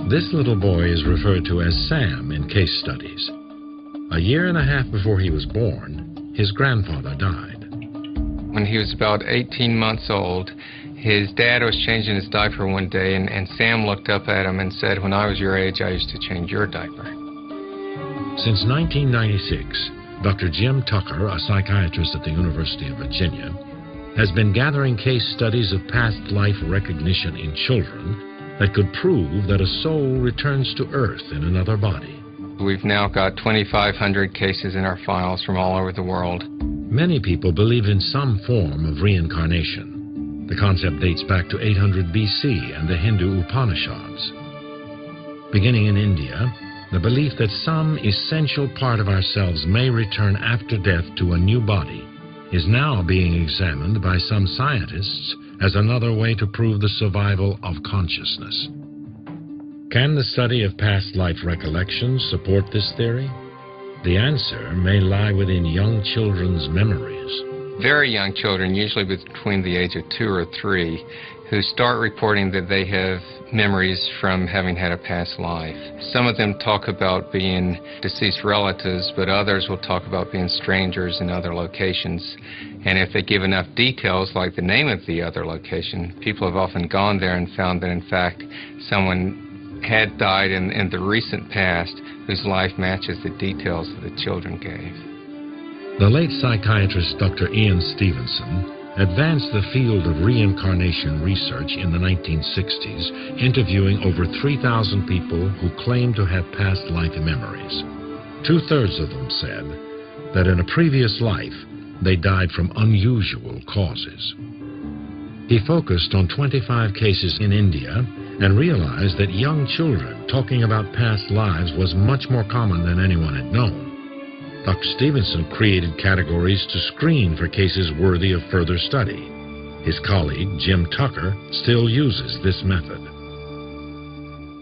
This little boy is referred to as Sam in case studies. A year and a half before he was born, his grandfather died. When he was about 18 months old, his dad was changing his diaper one day, and Sam looked up at him and said, "When I was your age, I used to change your diaper." Since 1996, Dr. Jim Tucker, a psychiatrist at the University of Virginia, has been gathering case studies of past life recognition in children that could prove that a soul returns to Earth in another body. We've now got 2,500 cases in our files from all over the world. Many people believe in some form of reincarnation. The concept dates back to 800 BC and the Hindu Upanishads. Beginning in India, the belief that some essential part of ourselves may return after death to a new body is now being examined by some scientists as another way to prove the survival of consciousness. Can the study of past life recollections support this theory? The answer may lie within young children's memories. Very young children, usually between the age of 2 or 3, who start reporting that they have memories from having had a past life. Some of them talk about being deceased relatives, but others will talk about being strangers in other locations. And if they give enough details, like the name of the other location, people have often gone there and found that, in fact, someone had died in the recent past whose life matches the details that the children gave. The late psychiatrist Dr. Ian Stevenson advanced the field of reincarnation research in the 1960s, interviewing over 3,000 people who claimed to have past life memories. 2/3 of them said that in a previous life they died from unusual causes. He focused on 25 cases in India and realized that young children talking about past lives was much more common than anyone had known. Dr. Stevenson created categories to screen for cases worthy of further study. His colleague, Jim Tucker, still uses this method.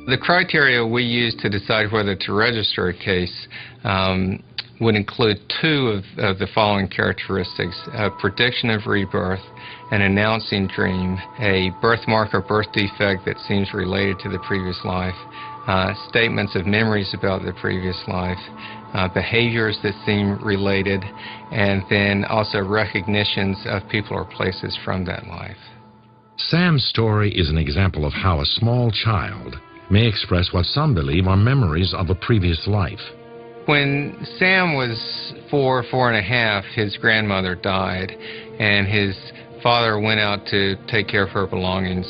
The criteria we use to decide whether to register a case would include 2 of the following characteristics: a prediction of rebirth, an announcing dream, a birthmark or birth defect that seems related to the previous life, statements of memories about the previous life, behaviors that seem related, and then also recognitions of people or places from that life. Sam's story is an example of how a small child may express what some believe are memories of a previous life. When Sam was 4 and a half, his grandmother died, and his father went out to take care of her belongings.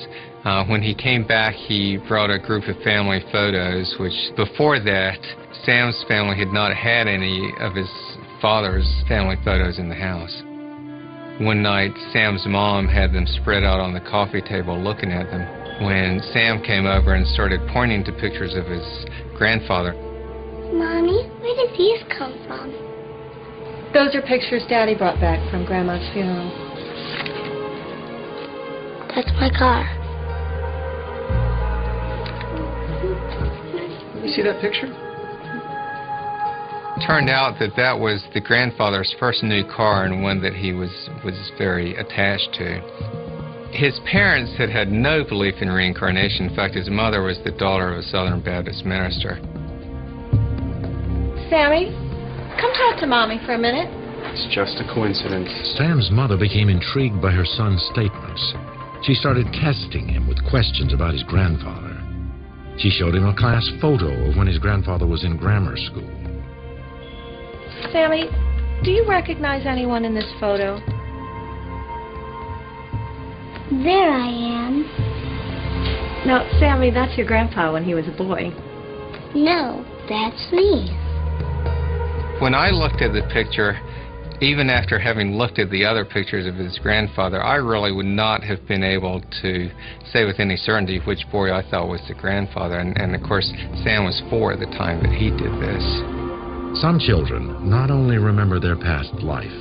When he came back, he brought a group of family photos, which before that, Sam's family had not had any of his father's family photos in the house. One night, Sam's mom had them spread out on the coffee table looking at them. When Sam came over and started pointing to pictures of his grandfather. Mommy, where did these come from? Those are pictures Daddy brought back from Grandma's funeral. That's my car. You see that picture? It turned out that that was the grandfather's first new car, and one that he was very attached to. His parents had had no belief in reincarnation. In fact, his mother was the daughter of a Southern Baptist minister. Sammy, come talk to Mommy for a minute. It's just a coincidence. Sam's mother became intrigued by her son's statements. She started testing him with questions about his grandfather. She showed him a class photo of when his grandfather was in grammar school. Sammy, do you recognize anyone in this photo? There I am. No, Sammy, that's your grandpa when he was a boy. No, that's me. When I looked at the picture, even after having looked at the other pictures of his grandfather, I really would not have been able to say with any certainty which boy I thought was the grandfather. And of course, Sam was 4 at the time that he did this. Some children not only remember their past life,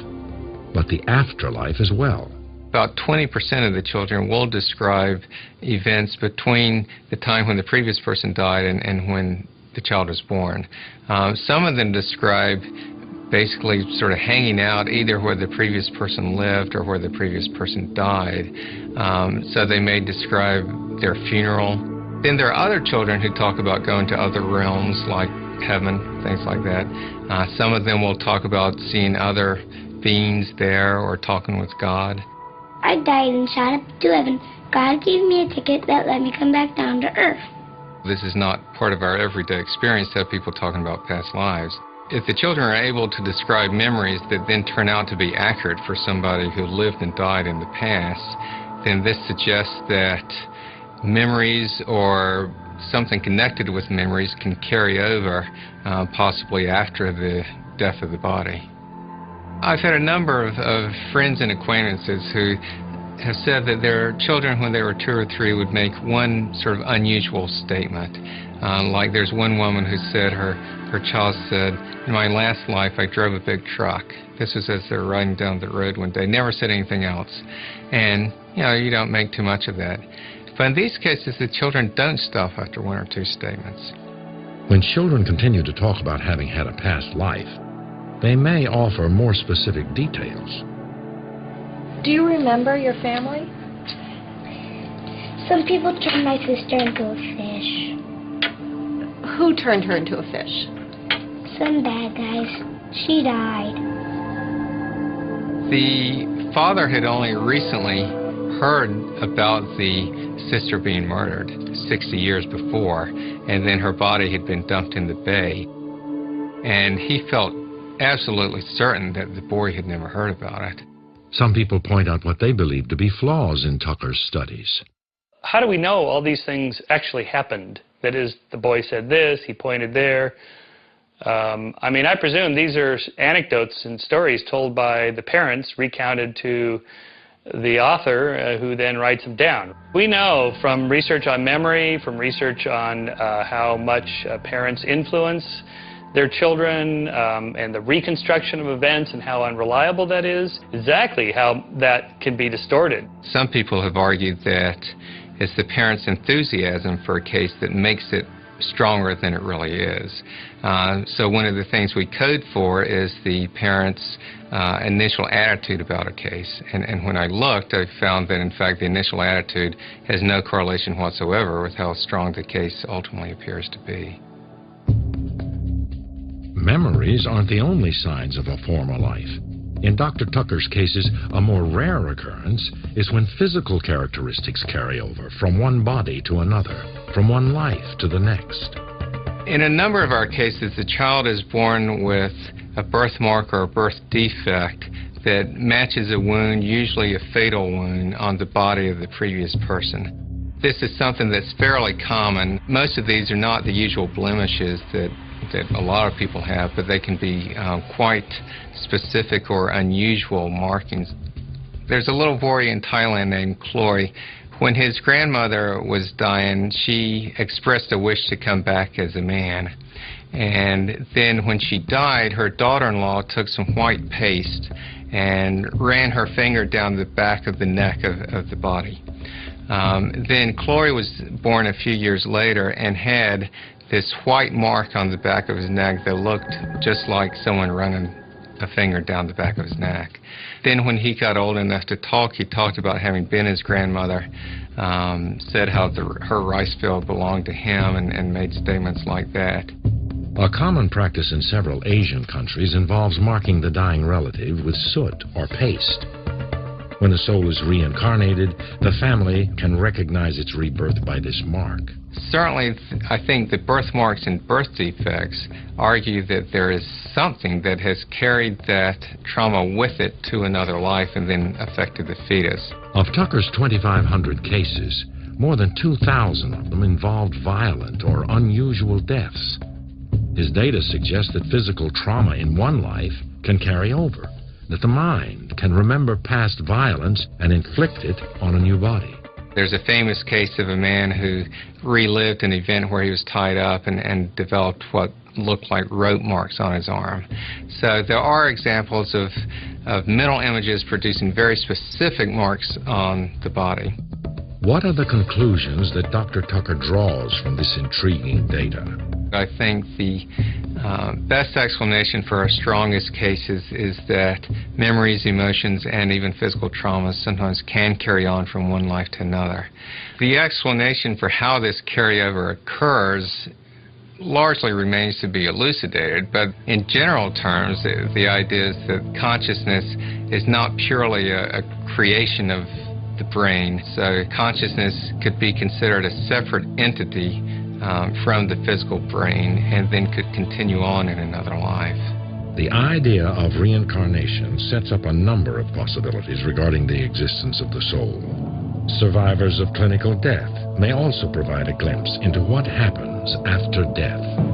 but the afterlife as well. About 20% of the children will describe events between the time when the previous person died and when the child was born. Some of them describe basically sort of hanging out either where the previous person lived or where the previous person died. So they may describe their funeral. Then there are other children who talk about going to other realms like heaven, things like that. Some of them will talk about seeing other beings there or talking with God. I died and shot up to heaven. God gave me a ticket that let me come back down to earth. This is not part of our everyday experience to have people talking about past lives. If the children are able to describe memories that then turn out to be accurate for somebody who lived and died in the past, then this suggests that memories or something connected with memories can carry over possibly after the death of the body. I've had a number of friends and acquaintances who have said that their children, when they were 2 or 3, would make one sort of unusual statement. Like there's one woman who said her child said, "In my last life I drove a big truck." This was as they were riding down the road one day. Never said anything else. And, you don't make too much of that. But in these cases, the children don't stop after 1 or 2 statements. When children continue to talk about having had a past life, they may offer more specific details. Do you remember your family? Some people turned my sister into a fish. Who turned her into a fish? Some bad guys. She died. The father had only recently heard about the sister being murdered 60 years before, and then her body had been dumped in the bay. And he felt absolutely certain that the boy had never heard about it. Some people point out what they believe to be flaws in Tucker's studies. How do we know all these things actually happened? That is, the boy said this, he pointed there. I presume these are anecdotes and stories told by the parents, recounted to the author, who then writes them down. We know from research on memory, from research on how much parents influence their children, and the reconstruction of events and how unreliable that is, exactly how that can be distorted. Some people have argued that it's the parents' enthusiasm for a case that makes it stronger than it really is. So one of the things we code for is the parents' initial attitude about a case. And when I looked, I found that, in fact, the initial attitude has no correlation whatsoever with how strong the case ultimately appears to be. Memories aren't the only signs of a former life. In Dr. Tucker's cases, a more rare occurrence is when physical characteristics carry over from one body to another, from one life to the next. In a number of our cases, the child is born with a birthmark or a birth defect that matches a wound, usually a fatal wound, on the body of the previous person. This is something that's fairly common. Most of these are not the usual blemishes that a lot of people have, but they can be quite specific or unusual markings. There's a little boy in Thailand named Chloe. When his grandmother was dying, she expressed a wish to come back as a man. And then when she died, her daughter-in-law took some white paste and ran her finger down the back of the neck of the body. Then Chloe was born a few years later and had this white mark on the back of his neck that looked just like someone running a finger down the back of his neck. Then when he got old enough to talk, he talked about having been his grandmother, said how her rice field belonged to him, and made statements like that. A common practice in several Asian countries involves marking the dying relative with soot or paste. When the soul is reincarnated, the family can recognize its rebirth by this mark. Certainly, I think the birthmarks and birth defects argue that there is something that has carried that trauma with it to another life and then affected the fetus. Of Tucker's 2,500 cases, more than 2,000 of them involved violent or unusual deaths. His data suggest that physical trauma in one life can carry over, that the mind can remember past violence and inflict it on a new body. There's a famous case of a man who relived an event where he was tied up and developed what looked like rope marks on his arm. So there are examples of mental images producing very specific marks on the body. What are the conclusions that Dr. Tucker draws from this intriguing data? I think the best explanation for our strongest cases is that memories, emotions, and even physical traumas sometimes can carry on from one life to another. The explanation for how this carryover occurs largely remains to be elucidated, but in general terms, the idea is that consciousness is not purely a creation of the brain, so consciousness could be considered a separate entity from the physical brain and then could continue on in another life. The idea of reincarnation sets up a number of possibilities regarding the existence of the soul. Survivors of clinical death may also provide a glimpse into what happens after death.